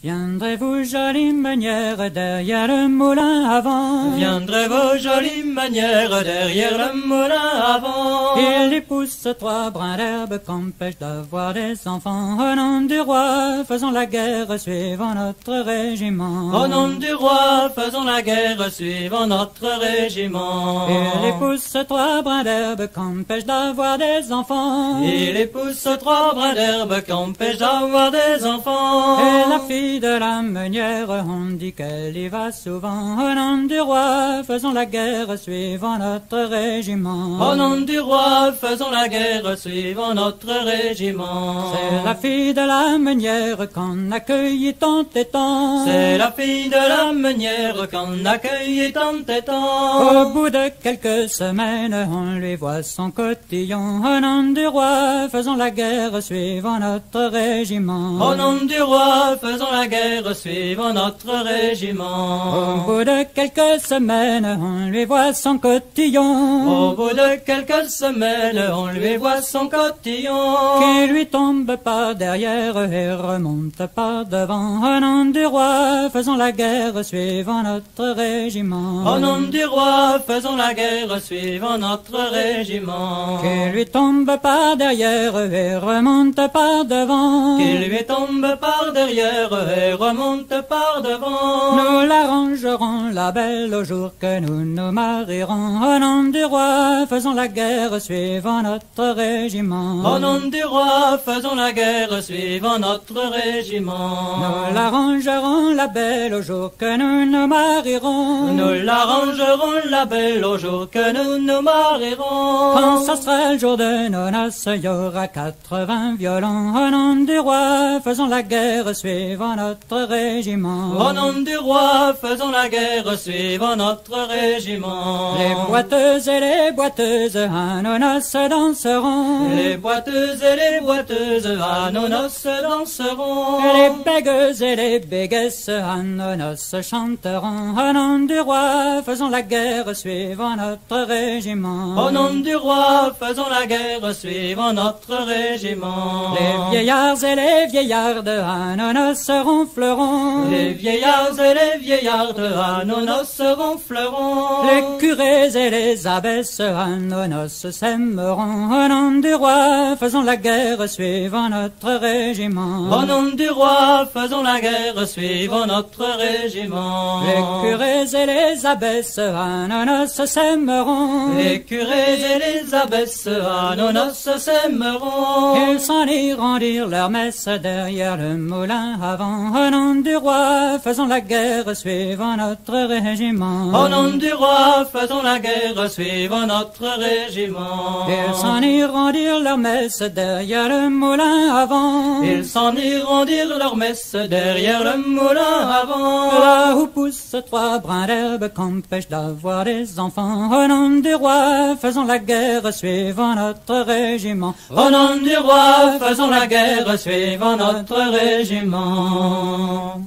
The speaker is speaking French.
Viendrez-vous, jolie meunière, derrière le moulin avant? Viendrez-vous, jolie manière, derrière le moulin avant? Il y pousse trois brins d'herbe qu'empêche d'avoir des enfants. Au nom du roi, faisons la guerre, suivant notre régiment. Au nom du roi, faisons la guerre, suivant notre régiment. Il y pousse trois brins d'herbe qu'empêche d'avoir des enfants. Il y pousse trois brins d'herbe qu'empêche d'avoir des enfants. Et la fille de la meunière, on dit qu'elle y va souvent. Au nom du roi, faisons la guerre, suivant notre régiment. Au nom du roi, faisons la guerre, suivant notre régiment. C'est la fille de la meunière qu'on accueillit tant et tant. C'est la fille de la meunière qu'on accueille tant et tant. Au bout de quelques semaines, on lui voit son cotillon. Au nom du roi, faisons la guerre, suivant notre régiment. Au nom du roi, faisons la guerre, suivant notre régiment. Au bout de quelques semaines, on lui voit son cotillon. Au bout de quelques semaines, on lui voit son cotillon. Qui lui tombe par derrière et remonte par devant. Au nom du roi, faisons la guerre, suivant notre régiment. Au nom du roi, faisons la guerre, suivant notre régiment. Qui lui tombe par derrière et remonte par devant. Qui lui tombe par derrière et remonte par devant. Nous l'arrangerons la belle au jour que nous nous marierons. Au nom du roi, faisons la guerre, suivant notre régiment. Au nom du roi, faisons la guerre, suivant notre régiment. Nous l'arrangerons la belle au jour que nous nous marierons. Nous l'arrangerons la belle au jour que nous nous marierons. Quand ce sera le jour de nos noces, il y aura 80 violons. Au nom du roi, faisons la guerre, suivant notre régiment. Au nom du roi, faisons la guerre, suivant notre régiment. Les boiteuses et les boiteuses à nos noces danseront. Les boiteuses et les boiteuses à nos noces danseront. Les bégueuses et les béguesses à nos noces chanteront. Au nom du roi, faisons la guerre, suivant notre régiment. Au nom du roi, faisons la guerre, suivant notre régiment. Les vieillards et les vieillardes à nos noces ronfleront. Les vieillards et les vieillardes à nos noces ronfleront. Les curés et les abbesses à nos noces s'aimeront. Au nom du roi, faisons la guerre, suivant notre régiment. Au nom du roi, faisons la guerre, suivant notre régiment. Les curés et les abbesses à nos noces s'aimeront. Les curés et les abbesses à nos noces s'aimeront. Ils s'en iront dire leur messe derrière le moulin avant. Au nom du roi, faisons la guerre, suivant notre régiment. Au nom du roi, faisons la guerre, suivant notre régiment. Ils s'en iront dire leur messe derrière le moulin avant. Ils s'en iront dire leur messe derrière le moulin avant. Là où poussent trois brins d'herbe qu'empêche d'avoir des enfants. Au nom du roi, faisons la guerre, suivant notre régiment. Au nom du roi, faisons la guerre, suivant notre régiment.